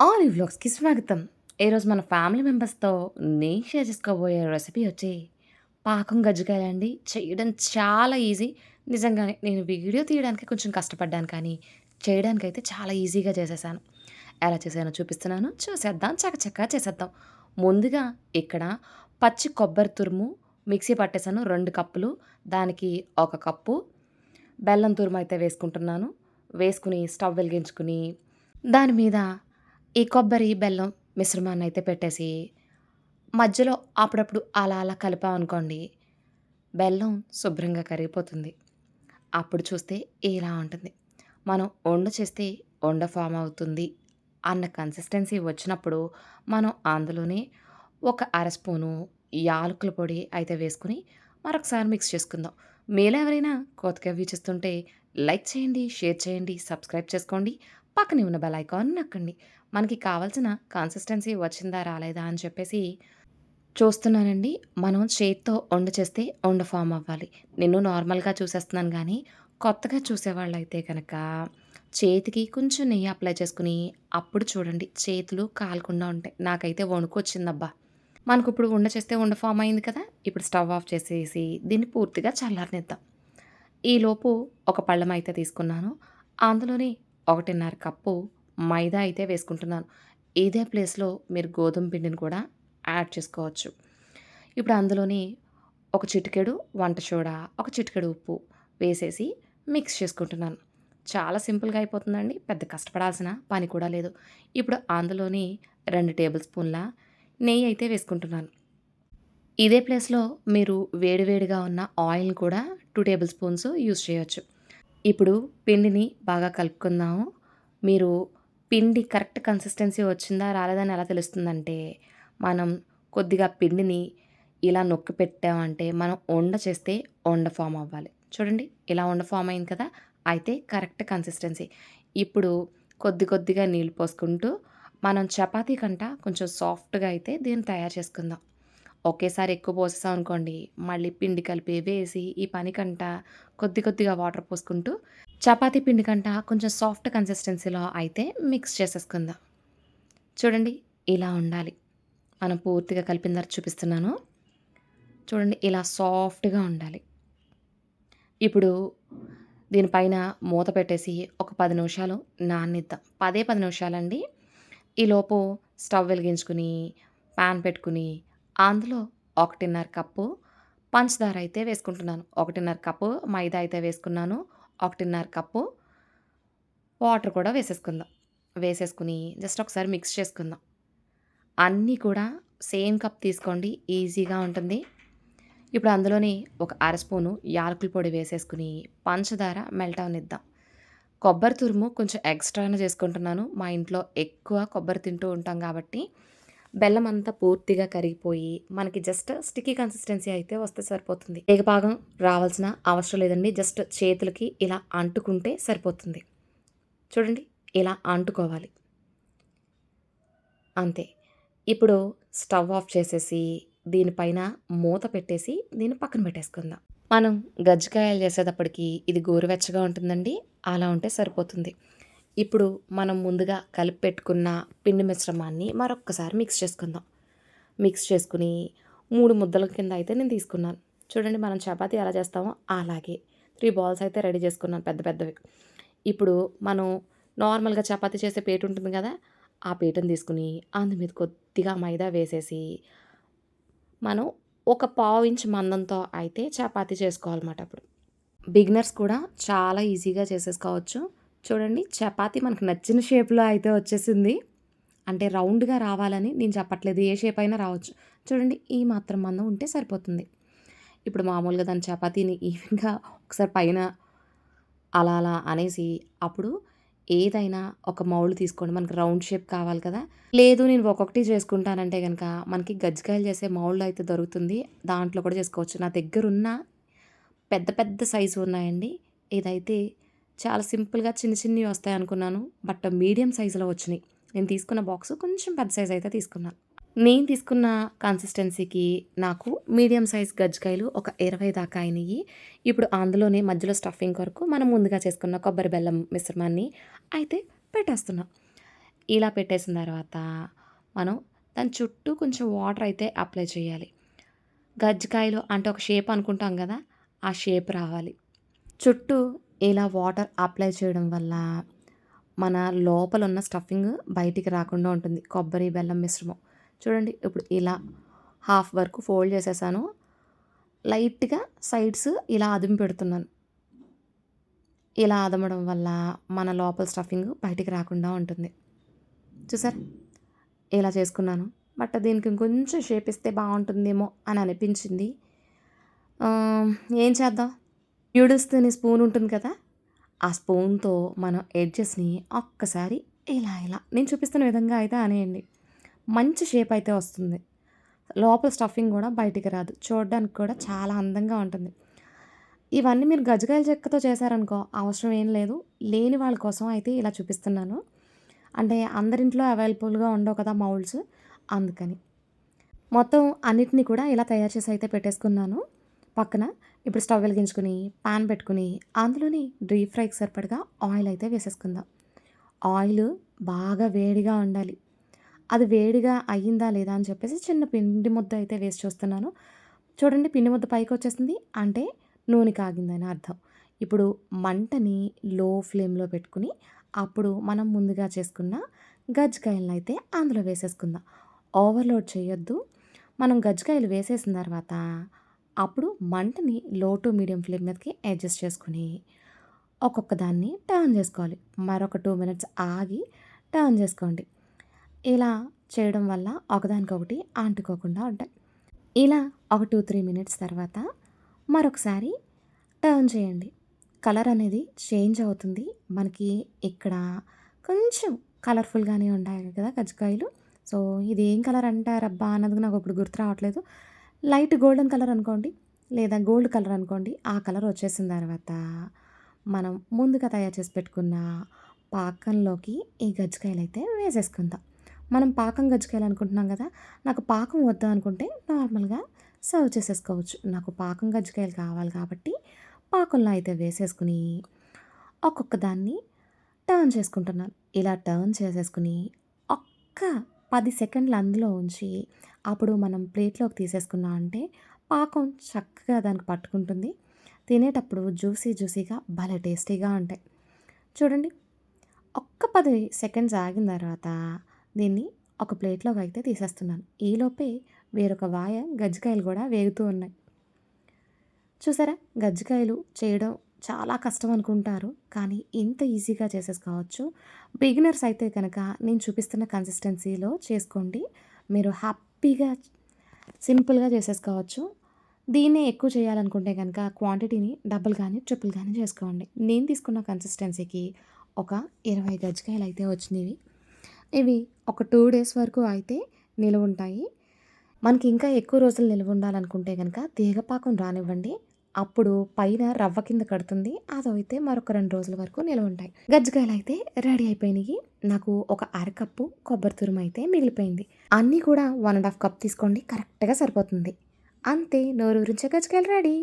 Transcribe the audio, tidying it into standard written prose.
Olive వ్లాగ్స్‌కి స్వాగతం. ఈరోజు మన ఫ్యామిలీ మెంబర్స్‌తో నేను షేర్ చేసుకోబోయే రెసిపీ వచ్చి పాకం గజ్జికాయలండి. చేయడం చాలా ఈజీ. నిజంగానే నేను వీడియో తీయడానికి కొంచెం కష్టపడ్డాను కానీ, చేయడానికైతే చాలా ఈజీగా చేసేసాను. ఎలా చేశానో చూపిస్తున్నాను. చూసేద్దాం. చకచకా చేసేద్దాం. ముందుగా ఇక్కడ పచ్చి కొబ్బరి తురుము మిక్సీ పట్టేసాను 2 కప్పులు. దానికి 1 కప్పు బెల్లం తురుమైతే వేసుకుంటున్నాను. వేసుకొని స్టవ్ వెలిగించుకొని దాని మీద ఈ కొబ్బరి, బెల్లం మిశ్రమాన్నయితే పెట్టేసి, మధ్యలో అప్పుడప్పుడు అలా అలా కలిపామనుకోండి, బెల్లం శుభ్రంగా కరిగిపోతుంది. అప్పుడు చూస్తే ఇలా ఉంటుంది. మనం ఉండ చేస్తే ఉండ ఫార్మ్ అవుతుంది అన్న కన్సిస్టెన్సీ వచ్చినప్పుడు, మనం అందులోనే ఒక అర స్పూను యాలకుల పొడి అయితే వేసుకొని, మరొకసారి మిక్స్ చేసుకుందాం. మీలో ఎవరైనా కొత్తగా వీక్షిస్తుంటే లైక్ చేయండి, షేర్ చేయండి, సబ్స్క్రైబ్ చేసుకోండి. పక్కనే ఉన్న బెల్ ఐకాన్ నొక్కండి. మనకి కావాల్సిన కన్సిస్టెన్సీ వచ్చిందా రాలేదా అని చెప్పేసి చూస్తున్నానండి. మనం చేత్తో ఉండ చేస్తే ఉండ ఫార్మ్ అవ్వాలి. నేను నార్మల్‌గా చూసేస్తున్నాను గానీ, కొత్తగా చూసేవాళ్ళైతే గనక చేతికి కొంచెం నెయ్యి అప్లై చేసుకొని, అప్పుడు చూడండి చేతులు కాలకుండా ఉంటాయి. నాకైతే వణుకొచ్చిందబ్బా! మనకిప్పుడు ఉండ చేస్తే ఉండ ఫార్మ్ అయింది కదా! ఇప్పుడు స్టవ్ ఆఫ్ చేసేసి దీన్ని పూర్తిగా చల్లారనిద్దాం. ఈలోపు ఒక పళ్ళెం అయితే తీసుకున్నాను. అందులోని 1:30 కప్పు మైదా అయితే వేసుకుంటున్నాను. ఇదే ప్లేస్‌లో మీరు గోధుమ పిండిని కూడా యాడ్ చేసుకోవచ్చు. ఇప్పుడు అందులోని ఒక చిటికెడు వంట సోడా, ఒక చిటికెడు ఉప్పు వేసేసి మిక్స్ చేసుకుంటున్నాను. చాలా సింపుల్‌గా అయిపోతుందండి. పెద్ద కష్టపడాల్సిన పని కూడా లేదు. ఇప్పుడు అందులోని 2 టేబుల్ స్పూన్ల నెయ్యి అయితే వేసుకుంటున్నాను. ఇదే ప్లేస్‌లో మీరు వేడి వేడిగా ఉన్న ఆయిల్‌ని కూడా 2 టేబుల్ స్పూన్స్ యూజ్ చేయొచ్చు. ఇప్పుడు పిండిని బాగా కలుపుకుందాము. మీరు పిండి కరెక్ట్ కన్సిస్టెన్సీ వచ్చిందా రాలేదా అని ఎలా తెలుస్తుందంటే, మనం కొద్దిగా పిండిని ఇలా నొక్కి పెట్టామంటే, మనం ఉండ చేస్తే ఉండ ఫార్మ్ అవ్వాలి. చూడండి ఇలా ఉండ ఫార్మ్ అయింది కదా! అయితే కరెక్ట్ కన్సిస్టెన్సీ. ఇప్పుడు కొద్ది కొద్దిగా నీళ్ళు పోసుకుంటూ, మనం చపాతీ కంట కొంచెం సాఫ్ట్‌గా అయితే దీన్ని తయారు చేసుకుందాం. ఒకేసారి ఎక్కువ పోసేసామనుకోండి, మళ్ళీ పిండి కలిపి వేసి ఈ పనికంట కొద్ది కొద్దిగా వాటర్ పోసుకుంటూ, చపాతీ పిండి కంట కొంచెం సాఫ్ట్ కన్సిస్టెన్సీలో అయితే మిక్స్ చేసేసుకుందాం. చూడండి ఇలా ఉండాలి. మనం పూర్తిగా కలిపిన తర్వాత చూపిస్తున్నాను. చూడండి ఇలా సాఫ్ట్‌గా ఉండాలి. ఇప్పుడు దీనిపైన మూత పెట్టేసి ఒక 10 నిమిషాలు నాననిద్దాం. 10 నిమిషాలండి. ఈలోపు స్టవ్ వెలిగించుకొని, పాన్ పెట్టుకొని, అందులో 1:30 కప్పు పంచదార అయితే వేసుకుంటున్నాను. 1:30 కప్పు మైదా అయితే వేసుకున్నాను. 1:30 కప్పు వాటర్ కూడా వేసేసుకుందాం. వేసేసుకొని జస్ట్ ఒకసారి మిక్స్ చేసుకుందాం. అన్నీ కూడా సేమ్ కప్ తీసుకోండి. ఈజీగా ఉంటుంది. ఇప్పుడు అందులోని ఒక అర స్పూను యాలకుల పొడి వేసేసుకొని, పంచదార మెల్ట్ అవ్వనిద్దాం. కొబ్బరి తురుము కొంచెం ఎక్స్‌ట్రానే చేసుకుంటున్నాను. మా ఇంట్లో ఎక్కువ కొబ్బరి తింటూ ఉంటాం కాబట్టి, బెల్లం అంతా పూర్తిగా కరిగిపోయి, మనకి జస్ట్ స్టిక్కీ కన్సిస్టెన్సీ అయితే వస్తే సరిపోతుంది. ఏగపాకం రావాల్సిన అవసరం లేదండి. జస్ట్ చేతులకి ఇలా అంటుకుంటే సరిపోతుంది. చూడండి ఇలా అంటుకోవాలి. అంతే. ఇప్పుడు స్టవ్ ఆఫ్ చేసేసి, దీనిపైన మూత పెట్టేసి, దీన్ని పక్కన పెట్టేసుకుందాం. మనం గజ్జికాయలు చేసేటప్పటికి ఇది గోరువెచ్చగా ఉంటుందండి. అలా ఉంటే సరిపోతుంది. ఇప్పుడు మనం ముందుగా కలిపి పెట్టుకున్న పిండి మిశ్రమాన్ని మరొక్కసారి మిక్స్ చేసుకుందాం. మిక్స్ చేసుకొని 3 ముద్దల కింద అయితే నేను తీసుకున్నాను. చూడండి మనం చపాతీ ఎలా చేస్తామో అలాగే 3 బాల్స్ అయితే రెడీ చేసుకున్నాను పెద్ద పెద్దవి. ఇప్పుడు మనం నార్మల్‌గా చపాతీ చేసే పీట ఉంటుంది కదా! ఆ పీటను తీసుకొని అందు మీద కొద్దిగా మైదా వేసేసి, మనం ఒక పావు ఇంచ్ మందంతో అయితే చపాతీ చేసుకోవాలన్నమాట అప్పుడు. బిగినర్స్ కూడా చాలా ఈజీగా చేసేసుకోవచ్చు. చూడండి చపాతీ మనకు నచ్చిన షేప్‌లో అయితే వచ్చేసింది. అంటే రౌండ్‌గా రావాలని నేను చెప్పట్లేదు. ఏ షేప్ అయినా రావచ్చు. చూడండి ఈ మాత్రం మందం ఉంటే సరిపోతుంది. ఇప్పుడు మామూలుగా దాని చపాతీని ఈవెన్‌గా ఒకసారి పైన అలా అలా అనేసి అప్పుడు ఏదైనా ఒక మౌల్డ్ తీసుకోండి. మనకు రౌండ్ షేప్ కావాలి కదా! లేదు నేను ఒక్కొక్కటి చేసుకుంటానంటే గనక మనకి గజ్జికాయలు చేసే మౌల్డ్ అయితే దొరుకుతుంది. దాంట్లో కూడా చేసుకోవచ్చు. నా దగ్గరున్న పెద్ద పెద్ద సైజు ఉన్నాయండి. ఇదైతే చాలా సింపుల్‌గా చిన్న చిన్నవి వస్తాయనుకున్నాను. బట్ మీడియం సైజులో వచ్చినియి. నేను తీసుకున్న బాక్సు కొంచెం పెద్ద సైజ్ అయితే తీసుకున్నాను. నేను తీసుకున్న కన్సిస్టెన్సీకి నాకు మీడియం సైజ్ గజ్జికాయలు ఒక 20 దాకా అయినియి. ఇప్పుడు అందులోనే మధ్యలో స్టఫింగ్ కొరకు మనం ముందుగా చేసుకున్న కొబ్బరి బెల్లం మిశ్రమాన్ని అయితే పెట్టేస్తున్నాం. ఇలా పెట్టేసిన తర్వాత మనం దాని చుట్టూ కొంచెం వాటర్ అయితే అప్లై చేయాలి. గజ్జికాయలు అంటే ఒక షేప్ అనుకుంటాం గదా! ఆ షేప్ రావాలి. చుట్టూ ఇలా వాటర్ అప్లై చేయడం వల్ల మన లోపలున్న స్టఫింగ్ బయటికి రాకుండా ఉంటుంది. కొబ్బరి, బెల్లం మిశ్రమం. చూడండి ఇప్పుడు ఇలా హాఫ్ వరకు ఫోల్డ్ చేసేసాను. లైట్‌గా సైడ్స్ ఇలా అదిమి పెడుతున్నాను. ఇలా అదమడం వల్ల మన లోపల స్టఫింగ్ బయటికి రాకుండా ఉంటుంది. చూసారా? ఇలా చేసుకున్నాను. బట్ దీనికి ఇంకొంచెం షేప్ ఇస్తే బావుంటుందేమో అని అనిపించింది. ఆహ్, ఏం చేద్దాం? న్యూడిల్స్ తినే స్పూన్ ఉంటుంది కదా! ఆ స్పూన్‌తో మనం ఎడ్జెస్‌ని ఒక్కసారి ఇలా ఇలా నేను చూపిస్తున్న విధంగా అయితే అనేయండి. మంచి షేప్ అయితే వస్తుంది. లోపల స్టఫింగ్ గూడా బయటికి రాదు. చూడడానికి కూడా చాలా అందంగా ఉంటుంది. ఇవన్నీ మీరు గజ్జికాయల చెక్కతో చేశారనుకో అవసరం ఏం లేదు. లేని వాళ్ళ కోసం అయితే ఇలా చూపిస్తున్నాను. అంటే అందరింట్లో అవైలబుల్‌గా ఉండవు కదా మౌల్డ్స్ అందుకని. మొత్తం అన్నిటిని కూడా ఇలా తయారు చేసి అయితే పెట్టేసుకున్నాను పక్కన. ఇప్పుడు స్టవ్ వెలిగించుకొని, పాన్ పెట్టుకొని, అందులోని డీప్ ఫ్రైకి సరిపడగా ఆయిల్ అయితే వేసేసుకుందాం. ఆయిలు బాగా వేడిగా ఉండాలి. అది వేడిగా అయ్యిందా లేదా అని చెప్పేసి చిన్న పిండి ముద్ద అయితే వేసి చూస్తున్నాను. చూడండి పిండి ముద్ద పైకొచ్చేసింది. అంటే నూనె కాగిందని అర్థం. ఇప్పుడు మంటని లో ఫ్లేమ్‌లో పెట్టుకొని, అప్పుడు మనం ముందుగా చేసుకున్న గజ్జికాయలనైతే అందులో వేసేసుకుందాం. ఓవర్‌లోడ్ చేయొద్దు. మనం గజ్జికాయలు వేసేసిన తర్వాత, అప్పుడు మంటని లో టు మీడియం ఫ్లేమ్ మీదకి అడ్జస్ట్ చేసుకొని, ఒక్కొక్క దాన్ని టర్న్ చేసుకోవాలి. మరొక 2 మినిట్స్ ఆగి టర్న్ చేసుకోండి. ఇలా చేయడం వల్ల ఒకదానికొకటి అంటుకోకుండా ఉంటాయి. ఇలా ఒక 2, 3 మినిట్స్ తర్వాత మరొకసారి టర్న్ చేయండి. కలర్ అనేది చేంజ్ అవుతుంది. మనకి ఇక్కడ కొంచెం కలర్‌ఫుల్‌గానే ఉంటాయి కదా కజ్జికాయలు. సో, ఇది ఏం కలర్ అంటారబ్బా అన్నది నాకిప్పుడు గుర్తు రావట్లేదు. లైట్ గోల్డెన్ కలర్ అనుకోండి. లేదా గోల్డ్ కలర్ అనుకోండి. ఆ కలర్ వచ్చేసిన తర్వాత మనం ముందుగా తయారు చేసి పెట్టుకున్న పాకంలోకి ఈ గజ్జికాయలైతే వేసేసుకుందాం. మనం పాకం గజ్జికాయలు అనుకుంటున్నాం కదా! నాకు పాకం వద్దు అనుకుంటే నార్మల్‌గా సర్వ్ చేసేసుకోవచ్చు. నాకు పాకం గజ్జికాయలు కావాలి కాబట్టి పాకంలో అయితే వేసేసుకొని ఒక్కొక్క దాన్ని టర్న్ చేసుకుంటున్నాను. ఇలా టర్న్ చేసేసుకొని ఒక్క 10 సెకండ్లు అందులో ఉంచి అప్పుడు మనం ప్లేట్‌లోకి తీసేసుకున్నాం అంటే పాకం చక్కగా దానికి పట్టుకుంటుంది. తినేటప్పుడు జ్యూసీగా భలే టేస్టీగా ఉంటాయి. చూడండి ఒక్క 10 సెకండ్స్ ఆగిన తర్వాత దీన్ని ఒక ప్లేట్‌లోకి అయితే తీసేస్తున్నాను. ఈలోపే వేరొక వాయ గజ్జికాయలు గూడా వేగుతూ ఉన్నాయి. చూసారా? గజ్జికాయలు చేయడం చాలా కష్టం అనుకుంటారు. కానీ ఇంత ఈజీగా చేసేసుకోవచ్చు. బిగినర్స్ అయితే గనక నేను చూపిస్తున్న కన్సిస్టెన్సీలో చేసుకోండి. మీరు హ్యాపీగా సింపుల్‌గా చేసేసుకోవచ్చు. దీన్నే ఎక్కువ చేయాలనుకుంటే గనక క్వాంటిటీని డబుల్ గానీ, ట్రిపుల్ గానీ చేసుకోండి. నేను తీసుకున్న కన్సిస్టెన్సీకి ఒక 20 గజ్జికాయలయితే వచ్చినవి. ఇవి ఒక 2 డేస్ వరకు అయితే నిలవుంటాయి. మనకి ఇంకా ఎక్కువ రోజులు నిలవుండాలనుకుంటే గనక తీగపాకం రానివ్వండి. అప్పుడు పైన రవ్వ కింద కడుతుంది. అదైతే మరొక 2 రోజుల వరకు నిలవుంటాయి. గజ్జికాయలయితే రెడీ అయిపోయినియి. నాకు ఒక అరకప్పు కొబ్బరి తురుమయితే మిగిలిపోయింది. అన్నీ కూడా 1 ½ కప్ తీసుకోండి. కరెక్ట్‌గా సరిపోతుంది. అంతే నోరూరించే గజ్జికాయలు రెడీ.